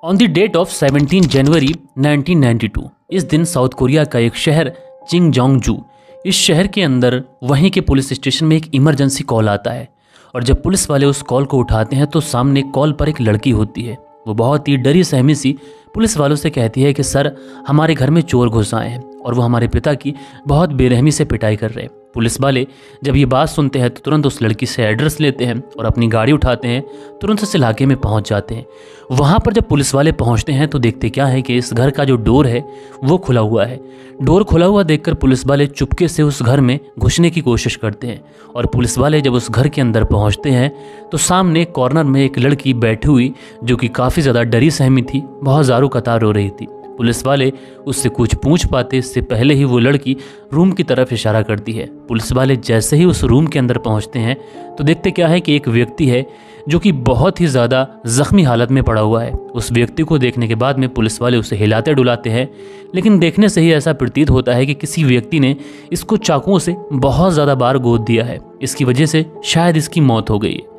On the date of 17 जनवरी 1992 इस दिन south Korea का एक शहर चिंगजोंगजू, इस शहर के अंदर वहीं के पुलिस स्टेशन में एक इमरजेंसी कॉल आता है। और जब पुलिस वाले उस कॉल को उठाते हैं तो सामने कॉल पर एक लड़की होती है। वो बहुत ही डरी सहमी सी पुलिस वालों से कहती है कि सर, हमारे घर में चोर घुस आए हैं और वो हमारे पिता की बहुत बेरहमी से पिटाई कर रहे हैं। पुलिस वाले जब ये बात सुनते हैं तो तुरंत उस लड़की से एड्रेस लेते हैं और अपनी गाड़ी उठाते हैं, तुरंत उस इलाके में पहुंच जाते हैं। वहां पर जब पुलिस वाले पहुंचते हैं तो देखते क्या है कि इस घर का जो डोर है वो खुला हुआ है। डोर खुला हुआ देखकर पुलिस वाले चुपके से उस घर में घुसने की कोशिश करते हैं। और पुलिस वाले जब उस घर के अंदर पहुंचते हैं तो सामने कॉर्नर में एक लड़की बैठी हुई जो कि काफ़ी ज़्यादा डरी सहमी थी, बहुत ज़ारू कतार रो रही थी। पुलिस वाले उससे कुछ पूछ पाते इससे पहले ही वो लड़की रूम की तरफ इशारा करती है। पुलिस वाले जैसे ही उस रूम के अंदर पहुंचते हैं तो देखते क्या है कि एक व्यक्ति है जो कि बहुत ही ज़्यादा ज़ख्मी हालत में पड़ा हुआ है। उस व्यक्ति को देखने के बाद में पुलिस वाले उसे हिलाते डुलाते हैं, लेकिन देखने से ही ऐसा प्रतीत होता है कि किसी व्यक्ति ने इसको चाकुओं से बहुत ज़्यादा बार गोद दिया है। इसकी वजह से शायद इसकी मौत हो गई है।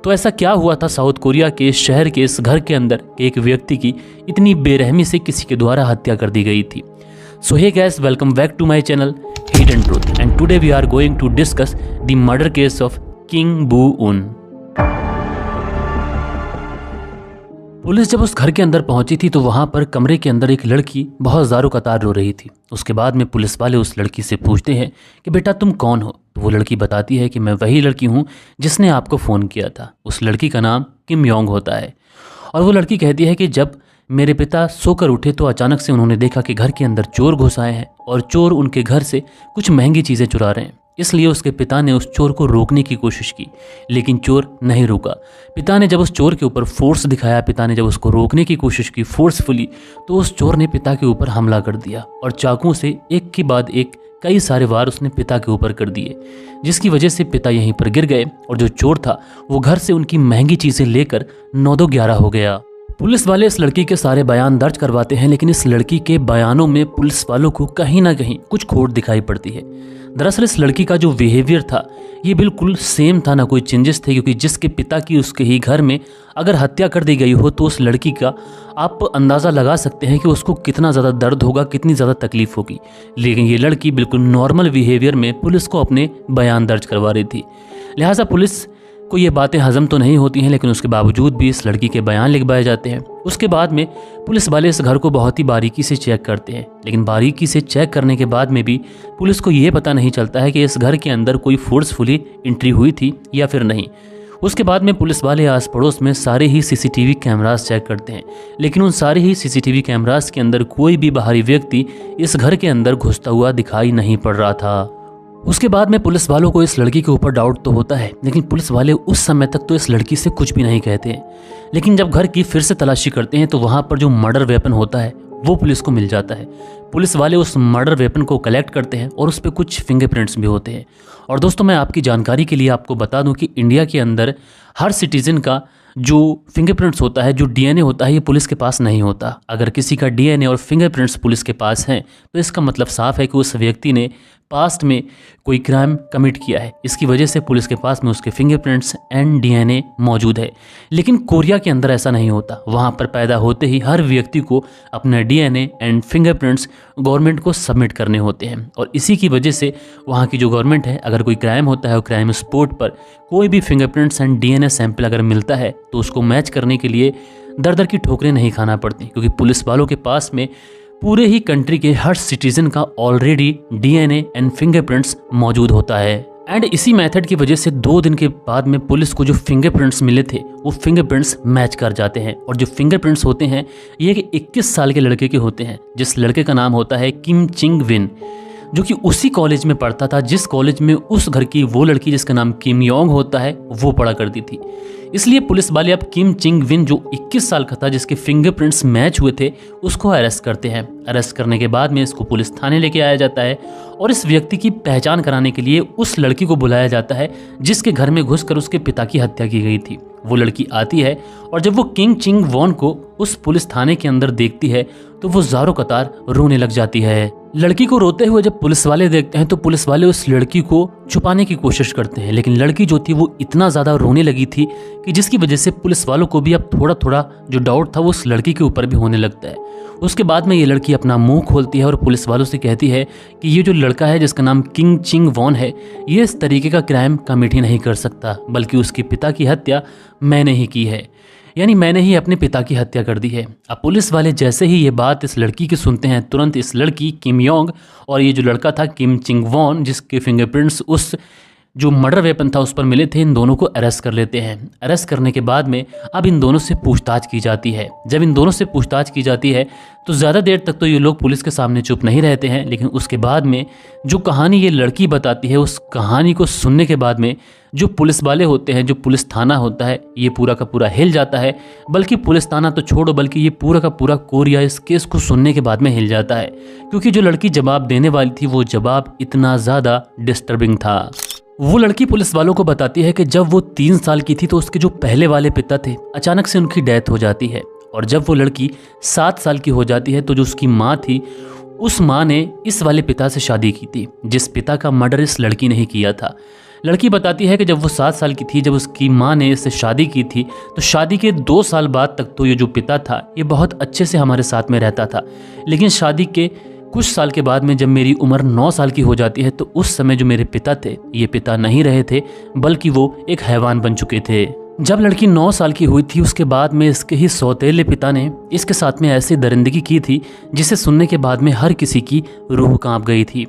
तो ऐसा क्या हुआ था साउथ कोरिया के इस शहर के इस घर के अंदर कि एक व्यक्ति की इतनी बेरहमी से किसी के द्वारा हत्या कर दी गई थी। So hey guys, welcome back to my channel Hidden Truth and today we are going to discuss the murder case of Kim Bu Un. Police जब उस घर के अंदर पहुंची थी तो वहां पर कमरे के अंदर एक लड़की बहुत ज़ारू कतार रो रही थी। उसके बाद में पुलिस वाले उस लड़की से पूछते हैं कि बेटा तुम कौन हो। तो वो लड़की बताती है कि मैं वही लड़की हूं जिसने आपको फ़ोन किया था। उस लड़की का नाम किम योंग होता है। और वो लड़की कहती है कि जब मेरे पिता सोकर उठे तो अचानक से उन्होंने देखा कि घर के अंदर चोर घुस आए हैं और चोर उनके घर से कुछ महंगी चीज़ें चुरा रहे हैं। इसलिए उसके पिता ने उस चोर को रोकने की कोशिश की, लेकिन चोर नहीं रुका। पिता ने जब उस चोर के ऊपर फोर्स दिखाया, पिता ने जब उसको रोकने की कोशिश की फोर्सफुली, तो उस चोर ने पिता के ऊपर हमला कर दिया और चाकुओं से एक के बाद एक कई सारे वार उसने पिता के ऊपर कर दिए, जिसकी वजह से पिता यहीं पर गिर गए और जो चोर था वो घर से उनकी महंगी चीज़ें लेकर 9-11 हो गया। पुलिस वाले इस लड़की के सारे बयान दर्ज करवाते हैं, लेकिन इस लड़की के बयानों में पुलिस वालों को कहीं ना कहीं कुछ खोट दिखाई पड़ती है। दरअसल इस लड़की का जो बिहेवियर था ये बिल्कुल सेम था, ना कोई चेंजेस थे, क्योंकि जिसके पिता की उसके ही घर में अगर हत्या कर दी गई हो तो उस लड़की का आप अंदाज़ा लगा सकते हैं कि उसको कितना ज़्यादा दर्द होगा, कितनी ज़्यादा तकलीफ होगी। लेकिन ये लड़की बिल्कुल नॉर्मल बिहेवियर में पुलिस को अपने बयान दर्ज करवा रही थी। लिहाजा पुलिस को ये बातें हजम तो नहीं होती हैं, लेकिन उसके बावजूद भी इस लड़की के बयान लिखवाए जाते हैं। उसके बाद में पुलिस वाले इस घर को बहुत ही बारीकी से चेक करते हैं, लेकिन बारीकी से चेक करने के बाद में भी पुलिस को ये पता नहीं चलता है कि इस घर के अंदर कोई फोर्सफुली एंट्री हुई थी या फिर नहीं। उसके बाद में पुलिस वाले आस पड़ोस में सारे ही सीसीटीवी कैमरास चेक करते हैं, लेकिन उन सारे ही सीसीटीवी कैमरास के अंदर कोई भी बाहरी व्यक्ति इस घर के अंदर घुसता हुआ दिखाई नहीं पड़ रहा था। उसके बाद में पुलिस वालों को इस लड़की के ऊपर डाउट तो होता है, लेकिन पुलिस वाले उस समय तक तो इस लड़की से कुछ भी नहीं कहते हैं। लेकिन जब घर की फिर से तलाशी करते हैं तो वहाँ पर जो मर्डर वेपन होता है वो पुलिस को मिल जाता है। पुलिस वाले उस मर्डर वेपन को कलेक्ट करते हैं और उस पर कुछ फिंगरप्रिंट्स भी होते हैं। और दोस्तों, मैं आपकी जानकारी के लिए आपको बता दूं कि इंडिया के अंदर हर सिटीजन का जो फिंगरप्रिंट्स होता है, जो डीएनए होता है, ये पुलिस के पास नहीं होता। अगर किसी का डीएनए और फिंगरप्रिंट्स पुलिस के पास हैं तो इसका मतलब साफ है कि उस व्यक्ति ने पास्ट में कोई क्राइम कमिट किया है। इसकी वजह से पुलिस के पास में उसके फिंगरप्रिंट्स एंड डीएनए मौजूद है। लेकिन कोरिया के अंदर ऐसा नहीं होता। वहाँ पर पैदा होते ही हर व्यक्ति को अपना डीएनए एंड फिंगरप्रिंट्स गवर्नमेंट को सबमिट करने होते हैं। और इसी की वजह से वहाँ की जो गवर्नमेंट है, अगर कोई क्राइम होता है और क्राइम स्पॉट पर कोई भी फिंगरप्रिंट्स एंड डीएनए सैंपल अगर मिलता है तो उसको मैच करने के लिए दर दर की ठोकरें नहीं खाना पड़ती, क्योंकि पुलिस वालों के पास में पूरे ही कंट्री के हर सिटीजन का ऑलरेडी डीएनए एंड फिंगरप्रिंट्स मौजूद होता है। एंड इसी मेथड की वजह से 2 दिन के बाद में पुलिस को जो फिंगरप्रिंट्स मिले थे वो फिंगरप्रिंट्स मैच कर जाते हैं। और जो फिंगरप्रिंट्स होते हैं ये 21 साल के लड़के के होते हैं, जिस लड़के का नाम होता है किम चिंग विन, जो कि उसी कॉलेज में पढ़ता था जिस कॉलेज में उस घर की वो लड़की जिसका नाम किम योंग होता है वो पढ़ा करती थी। इसलिए पुलिस वाले अब किम चिंग विन जो 21 साल का था, जिसके फिंगरप्रिंट्स मैच हुए थे, उसको अरेस्ट करते हैं। अरेस्ट करने के बाद में इसको पुलिस थाने लेके आया जाता है और इस व्यक्ति की पहचान कराने के लिए उस लड़की को बुलाया जाता है जिसके घर में घुसकर उसके पिता की हत्या की गई थी। वो लड़की आती है और जब वो किम चिंग वॉन को उस पुलिस थाने के अंदर देखती है तो वो ज़ारों कतार रोने लग जाती है। लड़की को रोते हुए जब पुलिस वाले देखते हैं तो पुलिस वाले उस लड़की को छुपाने की कोशिश करते हैं, लेकिन लड़की जो थी वो इतना ज़्यादा रोने लगी थी कि जिसकी वजह से पुलिस वालों को भी अब थोड़ा थोड़ा जो डाउट था वो उस लड़की के ऊपर भी होने लगता है। उसके बाद में ये लड़की अपना मुंह खोलती है और पुलिस वालों से कहती है कि ये जो लड़का है जिसका नाम किंग चिंग वॉन है, ये इस तरीके का क्राइम कमिट ही नहीं कर सकता, बल्कि उसके पिता की हत्या मैंने ही की है, यानी मैंने ही अपने पिता की हत्या कर दी है। अब पुलिस वाले जैसे ही ये बात इस लड़की की सुनते हैं, तुरंत इस लड़की किम योंग और ये जो लड़का था किम चिंग वॉन, जिसके फिंगरप्रिंट्स उस जो मर्डर वेपन था उस पर मिले थे, इन दोनों को अरेस्ट कर लेते हैं। अरेस्ट करने के बाद में अब इन दोनों से पूछताछ की जाती है। जब इन दोनों से पूछताछ की जाती है तो ज़्यादा देर तक तो ये लोग पुलिस के सामने चुप नहीं रहते हैं, लेकिन उसके बाद में जो कहानी ये लड़की बताती है, उस कहानी को सुनने के बाद में जो पुलिस वाले होते हैं, जो पुलिस थाना होता है, ये पूरा का पूरा हिल जाता है। बल्कि पुलिस थाना तो छोड़ो, बल्कि ये पूरा का पूरा कोरिया इस केस को सुनने के बाद में हिल जाता है, क्योंकि जो लड़की जवाब देने वाली थी वो जवाब इतना ज़्यादा डिस्टर्बिंग था। वो लड़की पुलिस वालों को बताती है कि जब वो 3 साल की थी तो उसके जो पहले वाले पिता थे अचानक से उनकी डेथ हो जाती है, और जब वो लड़की 7 साल की हो जाती है तो जो उसकी माँ थी, उस माँ ने इस वाले पिता से शादी की थी, जिस पिता का मर्डर इस लड़की ने ही किया था। लड़की बताती है कि जब वो 7 साल की थी, जब उसकी माँ ने इससे शादी की थी, तो शादी के 2 साल बाद तक तो ये जो पिता था ये बहुत अच्छे से हमारे साथ में रहता था, लेकिन शादी के कुछ साल के बाद में जब मेरी उम्र 9 साल की हो जाती है तो उस समय जो मेरे पिता थे, ये पिता नहीं रहे थे, बल्कि वो एक हैवान बन चुके थे। जब लड़की 9 साल की हुई थी उसके बाद में इसके ही सौतेले पिता ने इसके साथ में ऐसी दरिंदगी की थी जिसे सुनने के बाद में हर किसी की रूह कांप गई थी।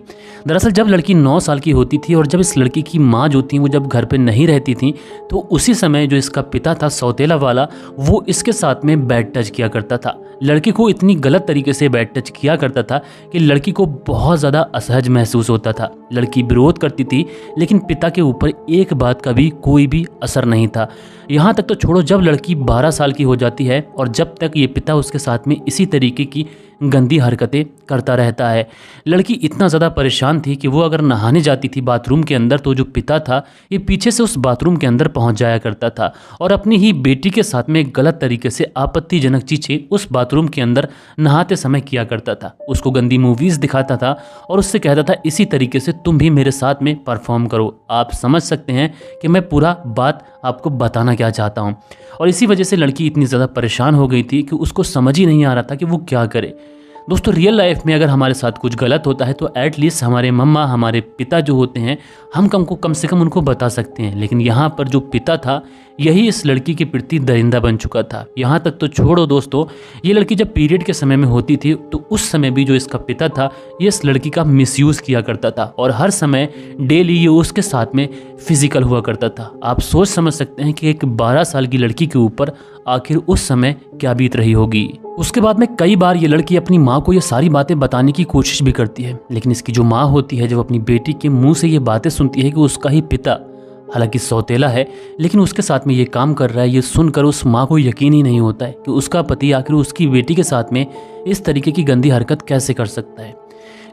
दरअसल जब लड़की 9 साल की होती थी और जब इस लड़की की माँ जो थी वो जब घर पे नहीं रहती थी, तो उसी समय जो इसका पिता था सौतेला वाला, वो इसके साथ में बैड टच किया करता था। लड़की को इतनी गलत तरीके से बैड टच किया करता था कि लड़की को बहुत ज़्यादा असहज महसूस होता था। लड़की विरोध करती थी, लेकिन पिता के ऊपर एक बात का भी कोई भी असर नहीं था। यहाँ तक तो छोड़ो, जब लड़की 12 साल की हो जाती है और जब तक ये पिता उसके साथ में इसी तरीके की गंदी हरकतें करता रहता है। लड़की इतना ज़्यादा परेशान थी कि वो अगर नहाने जाती थी बाथरूम के अंदर तो जो पिता था ये पीछे से उस बाथरूम के अंदर पहुंच जाया करता था और अपनी ही बेटी के साथ में गलत तरीके से आपत्तिजनक चीज़ें उस बाथरूम के अंदर नहाते समय किया करता था। उसको गंदी मूवीज़ दिखाता था और उससे कहता था इसी तरीके से तुम भी मेरे साथ में परफॉर्म करो। आप समझ सकते हैं कि मैं पूरा बात आपको बताना क्या चाहता हूँ। और इसी वजह से लड़की इतनी ज़्यादा परेशान हो गई थी कि उसको समझ ही नहीं आ रहा था कि वो क्या करे। दोस्तों, रियल लाइफ में अगर हमारे साथ कुछ गलत होता है तो एटलीस्ट हमारे मम्मा, हमारे पिता जो होते हैं, हम कम से कम उनको बता सकते हैं, लेकिन यहाँ पर जो पिता था यही इस लड़की के प्रति दरिंदा बन चुका था। यहाँ तक तो छोड़ो दोस्तों, ये लड़की जब पीरियड के समय में होती थी तो उस समय भी जो इसका पिता था ये इस लड़की का मिसयूज़ किया करता था और हर समय डेली ये उसके साथ में फिजिकल हुआ करता था। आप सोच समझ सकते हैं कि एक 12 साल की लड़की के ऊपर आखिर उस समय क्या बीत रही होगी। उसके बाद में कई बार ये लड़की अपनी माँ को ये सारी बातें बताने की कोशिश भी करती है, लेकिन इसकी जो माँ होती है जब अपनी बेटी के मुंह से ये बातें सुनती है कि उसका ही पिता, हालांकि सौतेला है, लेकिन उसके साथ में ये काम कर रहा है, ये सुनकर उस माँ को यकीन ही नहीं होता है कि उसका पति आखिर उसकी बेटी के साथ में इस तरीके की गंदी हरकत कैसे कर सकता है।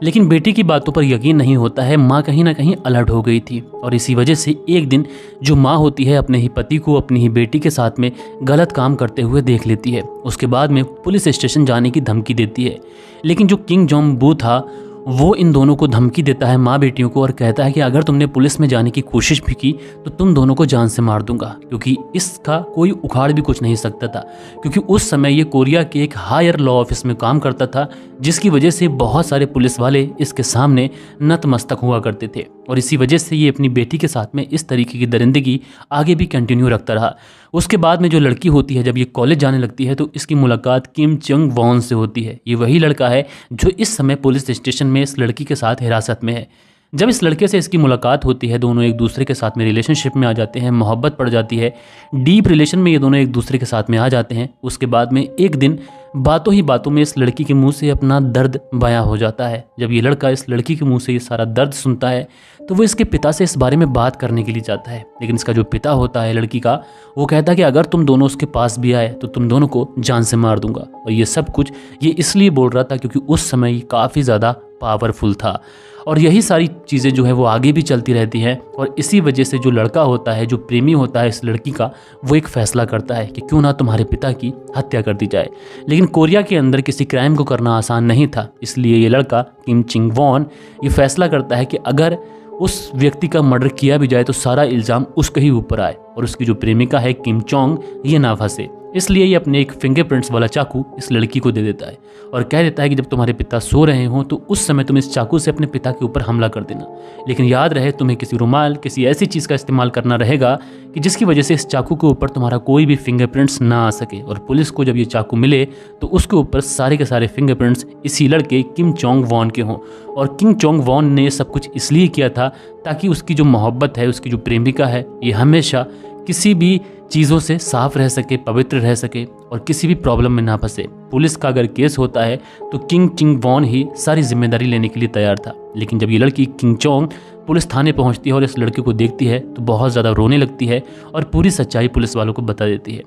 लेकिन बेटी की बातों पर यकीन नहीं होता है। माँ कहीं ना कहीं अलर्ट हो गई थी और इसी वजह से एक दिन जो माँ होती है अपने ही पति को अपनी ही बेटी के साथ में गलत काम करते हुए देख लेती है। उसके बाद में पुलिस स्टेशन जाने की धमकी देती है, लेकिन जो किंग जोंग बू था वो इन दोनों को धमकी देता है, माँ बेटियों को, और कहता है कि अगर तुमने पुलिस में जाने की कोशिश भी की तो तुम दोनों को जान से मार दूंगा, क्योंकि इसका कोई उखाड़ भी कुछ नहीं सकता था। क्योंकि उस समय ये कोरिया के एक हायर लॉ ऑफिस में काम करता था, जिसकी वजह से बहुत सारे पुलिस वाले इसके सामने नतमस्तक हुआ करते थे और इसी वजह से ये अपनी बेटी के साथ में इस तरीके की दरिंदगी आगे भी कंटिन्यू रखता रहा। उसके बाद में जो लड़की होती है जब ये कॉलेज जाने लगती है तो इसकी मुलाकात किम चिंग वॉन से होती है। ये वही लड़का है जो इस समय पुलिस स्टेशन में इस लड़की के साथ हिरासत में है। जब इस लड़के से इसकी मुलाकात होती है, दोनों एक दूसरे के साथ में रिलेशनशिप में आ जाते हैं, मोहब्बत पड़ जाती है, डीप रिलेशन में ये दोनों एक दूसरे के साथ में आ जाते हैं। उसके बाद में एक दिन बातों ही बातों में इस लड़की के मुंह से अपना दर्द बयां हो जाता है। जब ये लड़का इस लड़की के मुंह से ये सारा दर्द सुनता है तो वो इसके पिता से इस बारे में बात करने के लिए जाता है, लेकिन इसका जो पिता होता है लड़की का, वो कहता है कि अगर तुम दोनों उसके पास भी आए तो तुम दोनों को जान से मार दूंगा। और ये सब कुछ ये इसलिए बोल रहा था क्योंकि उस समय ये काफ़ी ज़्यादा पावरफुल था। और यही सारी चीज़ें जो है वो आगे भी चलती रहती हैं और इसी वजह से जो लड़का होता है, जो प्रेमी होता है इस लड़की का, वो एक फ़ैसला करता है कि क्यों ना तुम्हारे पिता की हत्या कर दी जाए। लेकिन कोरिया के अंदर किसी क्राइम को करना आसान नहीं था, इसलिए ये लड़का किम चिंग वॉन ये फैसला करता है कि अगर उस व्यक्ति का मर्डर किया भी जाए तो सारा इल्ज़ाम उसके ही ऊपर आए और उसकी जो प्रेमिका है किम चोंग ये ना फंसे। इसलिए ये अपने एक फिंगरप्रिंट्स वाला चाकू इस लड़की को दे देता है और कह देता है कि जब तुम्हारे पिता सो रहे हों तो उस समय तुम इस चाकू से अपने पिता के ऊपर हमला कर देना, लेकिन याद रहे तुम्हें किसी रुमाल, किसी ऐसी चीज़ का इस्तेमाल करना रहेगा कि जिसकी वजह से इस चाकू के ऊपर तुम्हारा कोई भी फिंगरप्रिंट्स ना आ सके। और पुलिस को जब ये चाकू मिले तो उसके ऊपर सारे के सारे फिंगरप्रिंट्स इसी लड़के किम चोंग वॉन के हों। और किम चोंग वॉन ने ये सब कुछ इसलिए किया था ताकि उसकी जो मोहब्बत है, उसकी जो प्रेमिका है, ये हमेशा किसी भी चीज़ों से साफ रह सके, पवित्र रह सके और किसी भी प्रॉब्लम में ना फंसे। पुलिस का अगर केस होता है तो किंग चिंग वॉन ही सारी जिम्मेदारी लेने के लिए तैयार था। लेकिन जब ये लड़की किंग चोंग पुलिस थाने पहुंचती है और इस लड़के को देखती है तो बहुत ज़्यादा रोने लगती है और पूरी सच्चाई पुलिस वालों को बता देती है।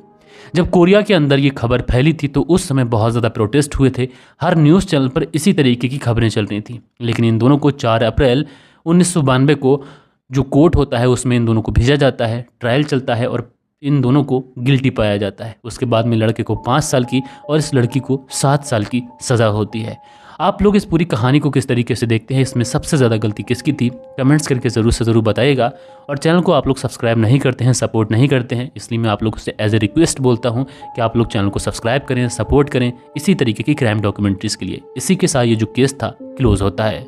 जब कोरिया के अंदर ये खबर फैली थी तो उस समय बहुत ज़्यादा प्रोटेस्ट हुए थे, हर न्यूज़ चैनल पर इसी तरीके की खबरें चल रही थी। लेकिन इन दोनों को 4 अप्रैल 1992 को जो कोर्ट होता है उसमें इन दोनों को भेजा जाता है, ट्रायल चलता है और इन दोनों को गिल्टी पाया जाता है। उसके बाद में लड़के को 5 साल की और इस लड़की को 7 साल की सज़ा होती है। आप लोग इस पूरी कहानी को किस तरीके से देखते हैं, इसमें सबसे ज़्यादा गलती किसकी थी, कमेंट्स करके ज़रूर से ज़रूर बताइएगा। और चैनल को आप लोग सब्सक्राइब नहीं करते हैं, सपोर्ट नहीं करते हैं, इसलिए मैं आप लोगों से एज ए रिक्वेस्ट बोलता हूं कि आप लोग चैनल को सब्सक्राइब करें, सपोर्ट करें इसी तरीके की क्राइम डॉक्यूमेंट्रीज़ के लिए। इसी के साथ ये जो केस था क्लोज़ होता है।